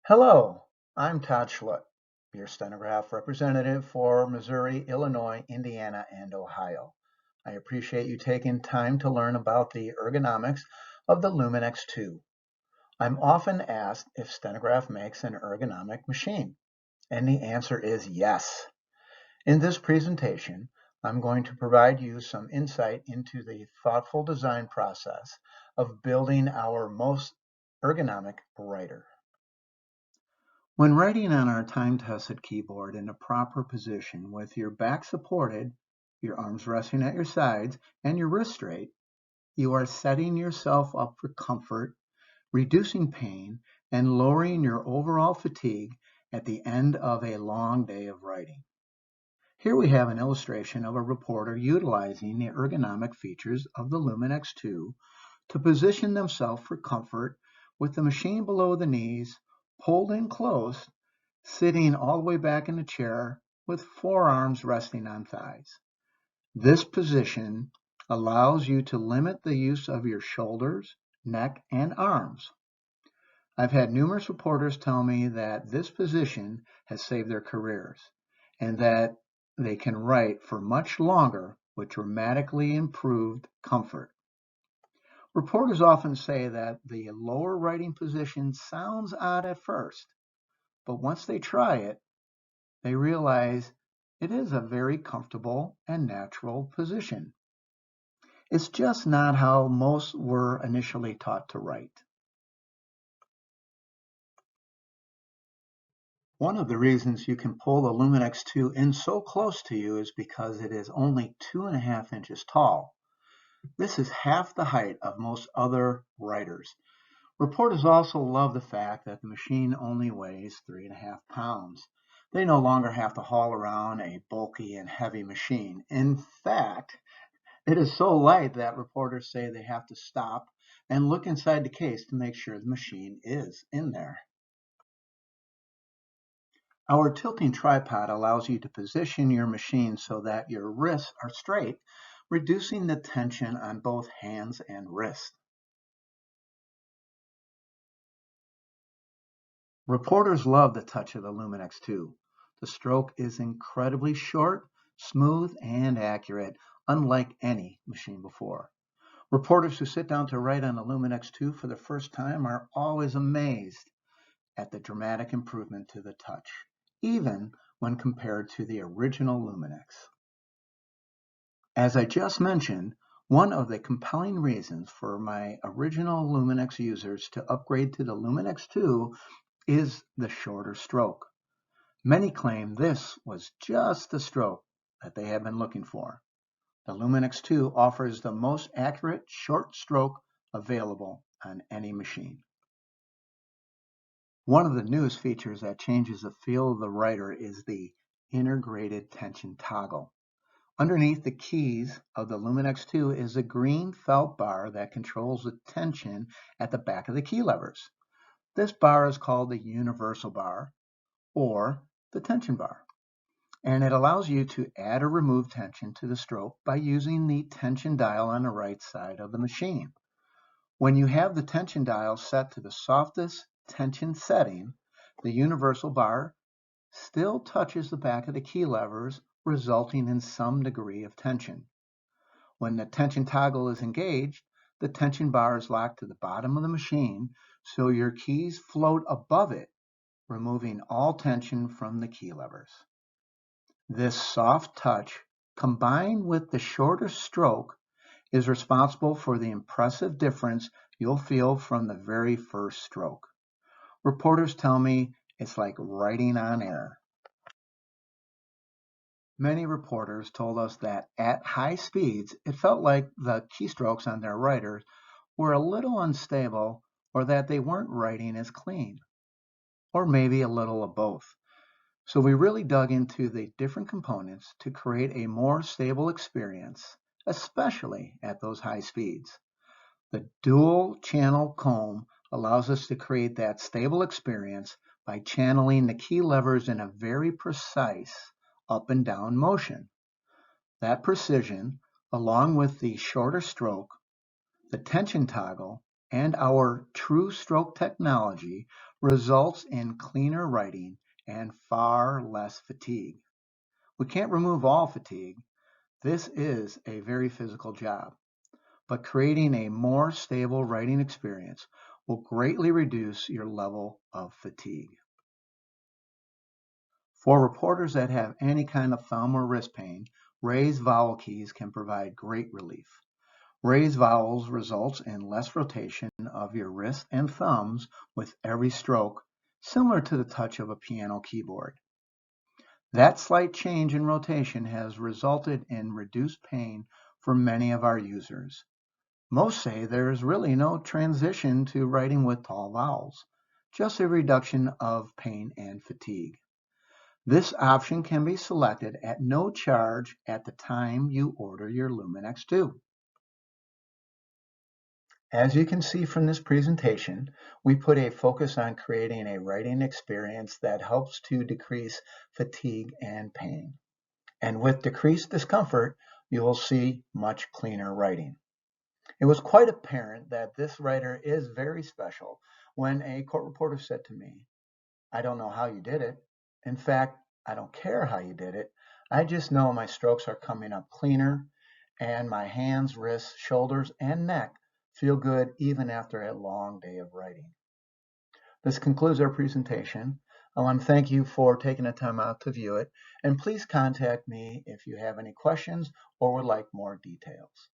Hello, I'm Todd Schludt, your stenograph representative for Missouri, Illinois, Indiana, and Ohio. I appreciate you taking time to learn about the ergonomics of the Luminex II. I'm often asked if Stenograph makes an ergonomic machine, and the answer is yes. In this presentation, I'm going to provide you some insight into the thoughtful design process of building our most ergonomic writer. When writing on our time-tested keyboard in a proper position with your back supported, your arms resting at your sides, and your wrist straight, you are setting yourself up for comfort, reducing pain, and lowering your overall fatigue at the end of a long day of writing. Here we have an illustration of a reporter utilizing the ergonomic features of the Luminex II to position themselves for comfort with the machine below the knees, pulled in close, sitting all the way back in the chair with forearms resting on thighs. This position allows you to limit the use of your shoulders, neck, and arms. I've had numerous reporters tell me that this position has saved their careers and that they can write for much longer with dramatically improved comfort. Reporters often say that the lower writing position sounds odd at first, but once they try it, they realize it is a very comfortable and natural position. It's just not how most were initially taught to write. One of the reasons you can pull the Luminex II in so close to you is because it is only 2.5 inches tall. This is half the height of most other writers. Reporters also love the fact that the machine only weighs 3.5 pounds. They no longer have to haul around a bulky and heavy machine. In fact, it is so light that reporters say they have to stop and look inside the case to make sure the machine is in there. Our tilting tripod allows you to position your machine so that your wrists are straight, reducing the tension on both hands and wrists. Reporters love the touch of the Luminex II. The stroke is incredibly short, smooth, and accurate, unlike any machine before. Reporters who sit down to write on the Luminex II for the first time are always amazed at the dramatic improvement to the touch, even when compared to the original Luminex. As I just mentioned, one of the compelling reasons for my original Luminex users to upgrade to the Luminex II is the shorter stroke. Many claim this was just the stroke that they have been looking for. The Luminex II offers the most accurate short stroke available on any machine. One of the newest features that changes the feel of the writer is the integrated tension toggle. Underneath the keys of the Luminex II is a green felt bar that controls the tension at the back of the key levers. This bar is called the universal bar or the tension bar, and it allows you to add or remove tension to the stroke by using the tension dial on the right side of the machine. When you have the tension dial set to the softest tension setting, the universal bar still touches the back of the key levers, resulting in some degree of tension. When the tension toggle is engaged, the tension bar is locked to the bottom of the machine, so your keys float above it, removing all tension from the key levers. This soft touch, combined with the shorter stroke, is responsible for the impressive difference you'll feel from the very first stroke. Reporters tell me it's like writing on air. Many reporters told us that at high speeds, it felt like the keystrokes on their writers were a little unstable or that they weren't writing as clean, or maybe a little of both. So we really dug into the different components to create a more stable experience, especially at those high speeds. The dual channel comb allows us to create that stable experience by channeling the key levers in a very precise up and down motion. That precision, along with the shorter stroke, the tension toggle, and our true stroke technology results in cleaner writing and far less fatigue. We can't remove all fatigue. This is a very physical job, but creating a more stable writing experience will greatly reduce your level of fatigue. For reporters that have any kind of thumb or wrist pain, raised vowel keys can provide great relief. Raised vowels results in less rotation of your wrists and thumbs with every stroke, similar to the touch of a piano keyboard. That slight change in rotation has resulted in reduced pain for many of our users. Most say there is really no transition to writing with tall vowels, just a reduction of pain and fatigue. This option can be selected at no charge at the time you order your Luminex II. As you can see from this presentation, we put a focus on creating a writing experience that helps to decrease fatigue and pain. And with decreased discomfort, you will see much cleaner writing. It was quite apparent that this writer is very special when a court reporter said to me, "I don't know how you did it. In fact, I don't care how you did it. I just know my strokes are coming up cleaner and my hands, wrists, shoulders, and neck feel good even after a long day of writing." This concludes our presentation. I want to thank you for taking the time out to view it, and please contact me if you have any questions or would like more details.